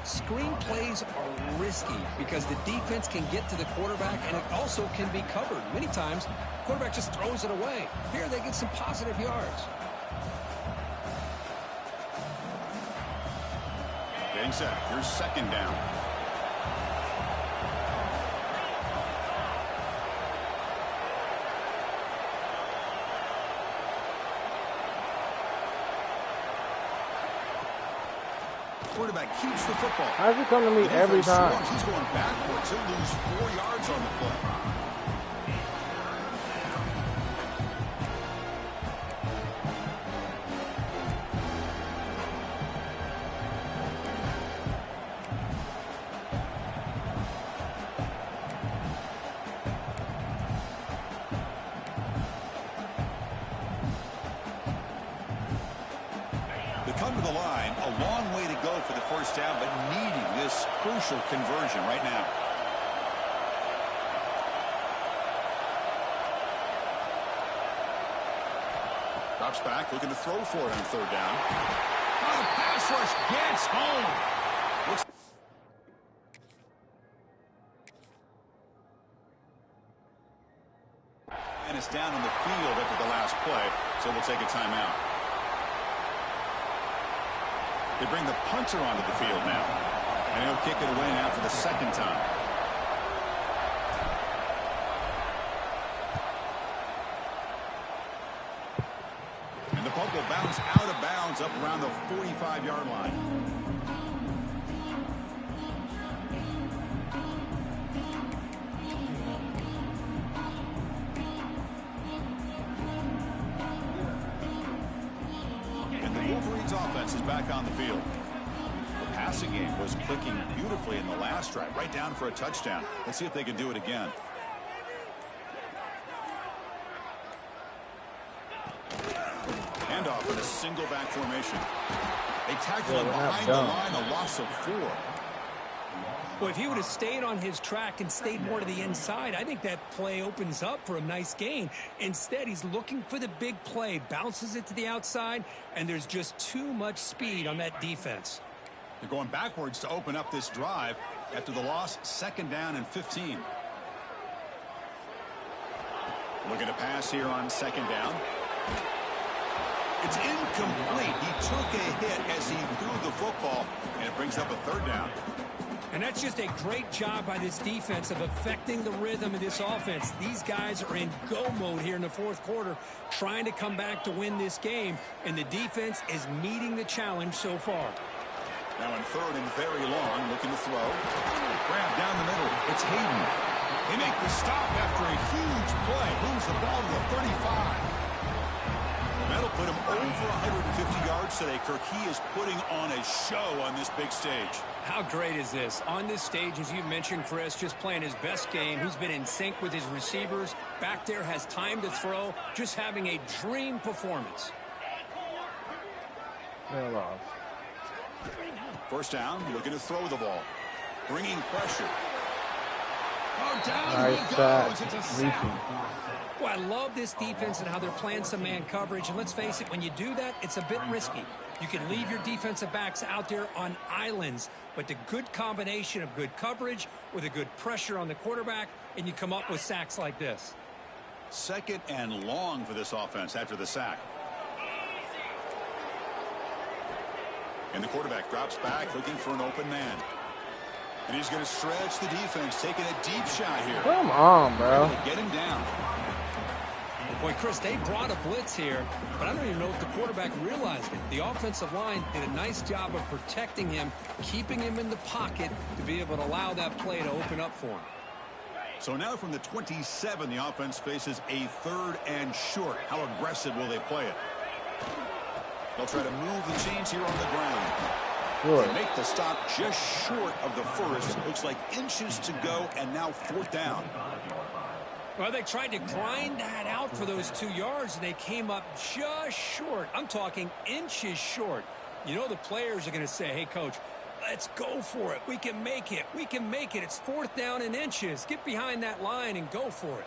Screen plays are risky because the defense can get to the quarterback, and it also can be covered. Many times, the quarterback just throws it away. Here they get some positive yards. Getting set. Here's second down. Quarterback keeps the football. How's he come to me every time? He's going backwards. He'll lose 4 yards on the play. They come to the line, a long way to go for the first down, but needing this crucial conversion right now. Drops back, looking to throw for it on third down. Oh, pass rush gets home. And it's down on the field after the last play, so we'll take a timeout. They bring the punter onto the field now. And he'll kick it away now for the second time. And the puck will bounce out of bounds up around the 45-yard line. Offense is back on the field. The passing game was clicking beautifully in the last drive, right down for a touchdown. Let's see if they can do it again. Handoff in a single back formation. They tackle him behind the line, a loss of 4. Well, if he would have stayed on his track and stayed more to the inside, I think that play opens up for a nice gain. Instead, he's looking for the big play, bounces it to the outside, and there's just too much speed on that defense. They're going backwards to open up this drive after the loss, second down and 15. Looking to pass here on second down. It's incomplete. He took a hit as he threw the football, and it brings up a third down. And that's just a great job by this defense of affecting the rhythm of this offense. These guys are in go mode here in the fourth quarter, trying to come back to win this game, and the defense is meeting the challenge so far. Now in third and very long, looking to throw. Grab down the middle. It's Hayden. They make the stop after a huge play. Moves the ball to the 35. That'll put him over 150 yards today. Kirk, he is putting on a show on this big stage. How great is this? On this stage, as you mentioned, Chris, just playing his best game. He's been in sync with his receivers. Back there, has time to throw. Just having a dream performance. First down, looking to throw the ball. Bringing pressure. Oh, down nice he goes. It's a sack. Well, I love this defense and how they're playing some man coverage. And let's face it, when you do that, it's a bit risky. You can leave your defensive backs out there on islands, but the good combination of good coverage with a good pressure on the quarterback, and you come up with sacks like this. Second and long for this offense after the sack. And the quarterback drops back, looking for an open man. And he's going to stretch the defense, taking a deep shot here. Come on, bro. Get him down. Boy, Chris, they brought a blitz here, but I don't even know if the quarterback realized it. The offensive line did a nice job of protecting him, keeping him in the pocket to be able to allow that play to open up for him. So now from the 27, the offense faces a 3rd and short. How aggressive will they play it? They'll try to move the chains here on the ground. Good. They make the stop just short of the first. Looks like inches to go, and now 4th down. Well, they tried to grind that out for those 2 yards, and they came up just short. I'm talking inches short. You know the players are going to say, hey, Coach, let's go for it. We can make it. We can make it. It's 4th down in inches. Get behind that line and go for it.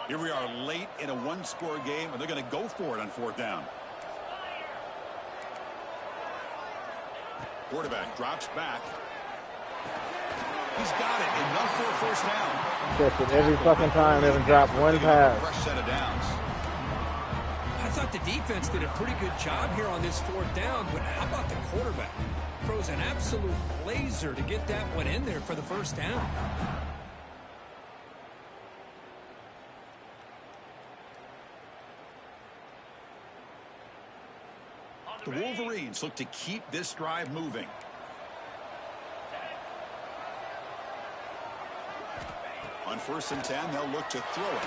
Here we are late in a 1-score game, and they're going to go for it on 4th down. Quarterback drops back. He's got it. Enough for a 1st down. Checked it every fucking time. They haven't dropped one pass. Fresh set of downs. I thought the defense did a pretty good job here on this 4th down, but how about the quarterback? Throws an absolute laser to get that one in there for the 1st down. The Wolverines look to keep this drive moving. On 1st and 10, they'll look to throw it.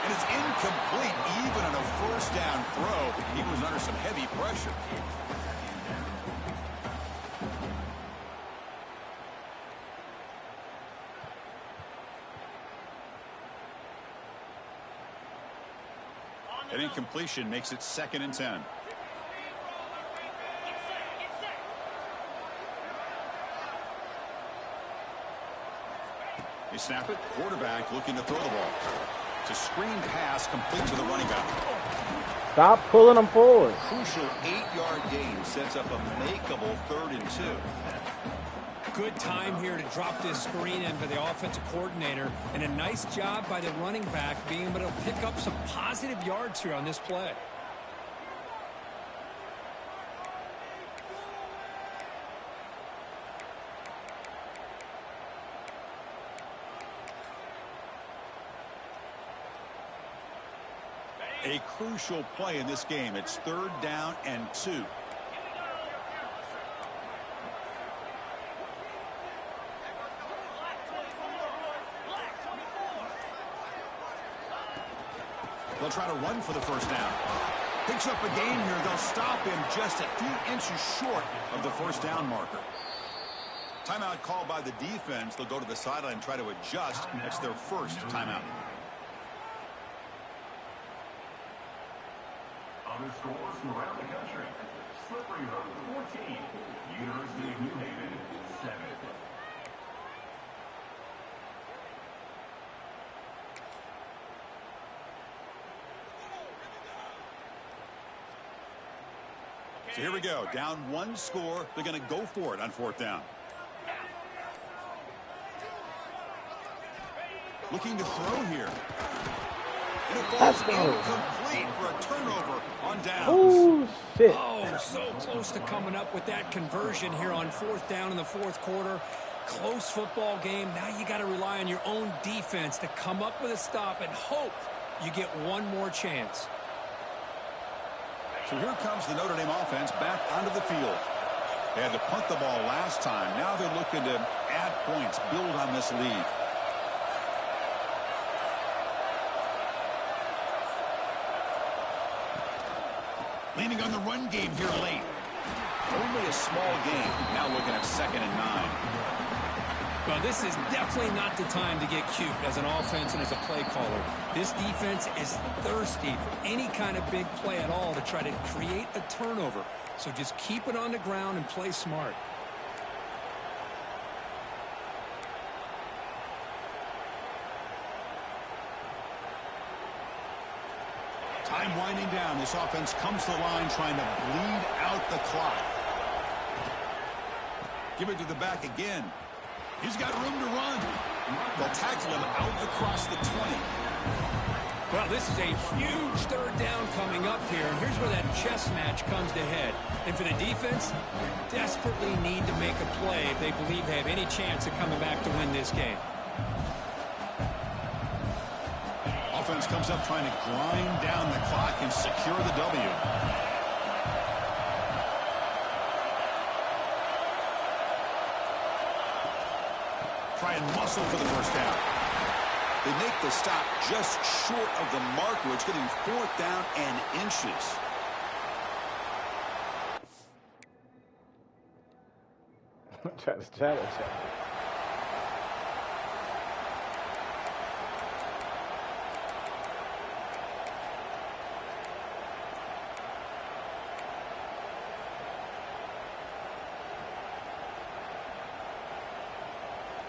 And it's incomplete. Even on a 1st down throw, he was under some heavy pressure. An incompletion makes it 2nd and 10. They snap it. Quarterback looking to throw the ball. It's a screen pass complete to the running back. Stop pulling them forward. Crucial 8-yard gain sets up a makeable 3rd and 2. Good time here to drop this screen in for the offensive coordinator, and a nice job by the running back being able to pick up some positive yards here on this play. A crucial play in this game. It's 3rd down and 2. They'll try to run for the 1st down. Picks up a gain here. They'll stop him just a few inches short of the 1st down marker. Timeout called by the defense. They'll go to the sideline and try to adjust. That's their 1st timeout. Other scores from around the country. Slippery Road 14, University of New Haven 7. So here we go. Down 1 score. They're going to go for it on 4th down. Looking to throw here. And it falls incomplete for a turnover on downs. Oh, shit. Oh, so close to coming up with that conversion here on 4th down in the 4th quarter. Close football game. Now you got to rely on your own defense to come up with a stop and hope you get one more chance. So here comes the Notre Dame offense back onto the field. They had to punt the ball last time. Now they're looking to add points, build on this lead. Leaning on the run game here late. Only a small game. Now looking at 2nd and 9. Well, this is definitely not the time to get cute as an offense and as a play caller. This defense is thirsty for any kind of big play at all to try to create a turnover. So just keep it on the ground and play smart. Time winding down. This offense comes to the line trying to bleed out the clock. Give it to the back again. He's got room to run. They'll tackle him out across the 20. Well, this is a huge 3rd down coming up here. And here's where that chess match comes to head. And for the defense, they desperately need to make a play if they believe they have any chance of coming back to win this game. Offense comes up trying to grind down the clock and secure the W. try and muscle for the first down. They make the stop just short of the marker. It's getting 4th down and inches. Try to chat.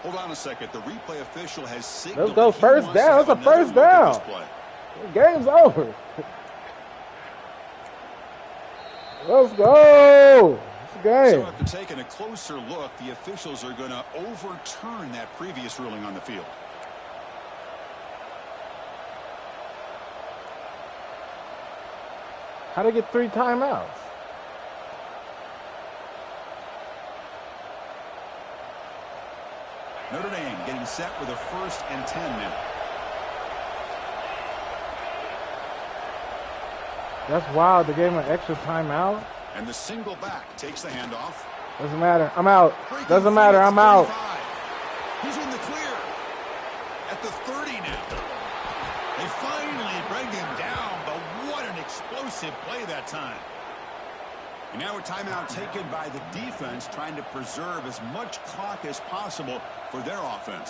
Hold on a second. The replay official has signaled. Let's go first down. That's a first down. The game's over. Let's go. It's a game. So after taking a closer look, the officials are going to overturn that previous ruling on the field. How'd they get 3 timeouts? Notre Dame getting set with a 1st and 10 now. That's wild. They gave him an extra timeout. And the single back takes the handoff. Doesn't matter. I'm out. Doesn't matter. I'm out. He's in the clear. At the 30 now. They finally bring him down, but what an explosive play that time. And now a timeout taken by the defense, trying to preserve as much clock as possible for their offense.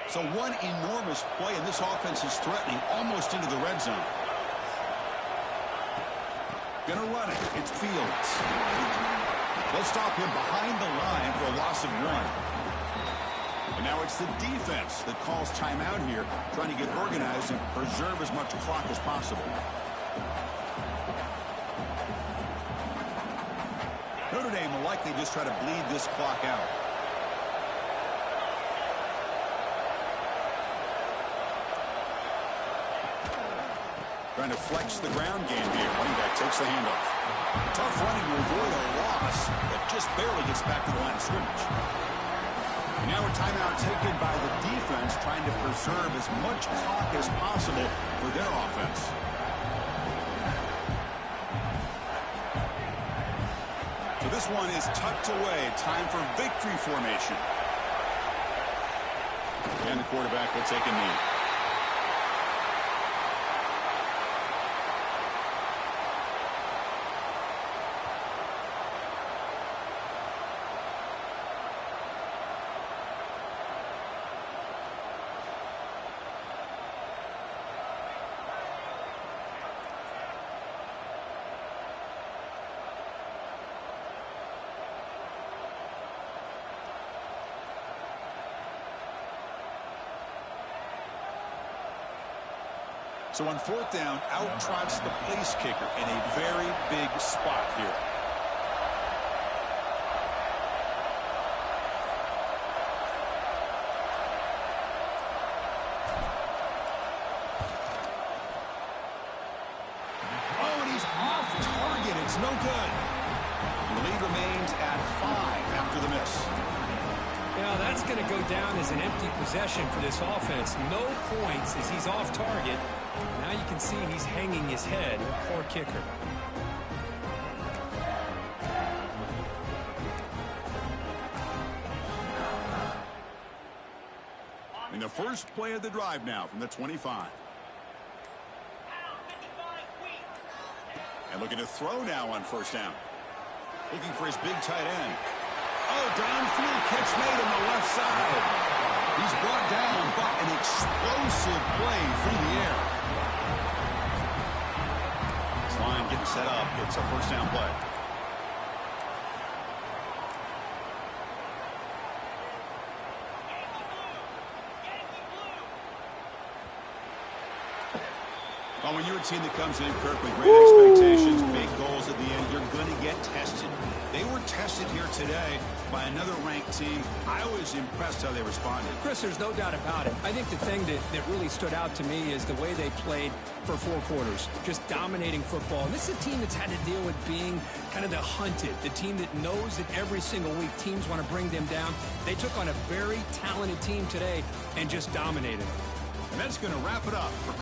So one enormous play, and this offense is threatening almost into the red zone. Gonna run it. It's Fields. They'll stop him behind the line for a loss of 1. And now it's the defense that calls timeout here, trying to get organized and preserve as much clock as possible. Notre Dame will likely just try to bleed this clock out. Trying to flex the ground game here. Running back takes the handoff. Tough running to avoid a loss, but just barely gets back to the line of scrimmage. And now a timeout taken by the defense, trying to preserve as much clock as possible for their offense. So this one is tucked away. Time for victory formation. And the quarterback will take a knee. So on 4th down, out trots the place kicker in a very big spot here. Oh, and he's off target. It's no good. The lead remains at 5 after the miss. Now that's going to go down as an empty possession for this offense. No points as he's off target. Now you can see he's hanging his head. Poor kicker. In the first play of the drive now from the 25. And looking to throw now on 1st down. Looking for his big tight end. Oh, downfield catch made on the left side. He's brought down, but an explosive play through the air. This line getting set up. It's a 1st down play. Well, when you're a team that comes in, Kirk, with great expectations, big goals at the end, you're going to get tested. They were tested here today by another ranked team. I was impressed how they responded. Chris, there's no doubt about it. I think the thing that really stood out to me is the way they played for 4 quarters, just dominating football. And this is a team that's had to deal with being kind of the hunted, the team that knows that every single week teams want to bring them down. They took on a very talented team today and just dominated. And that's going to wrap it up for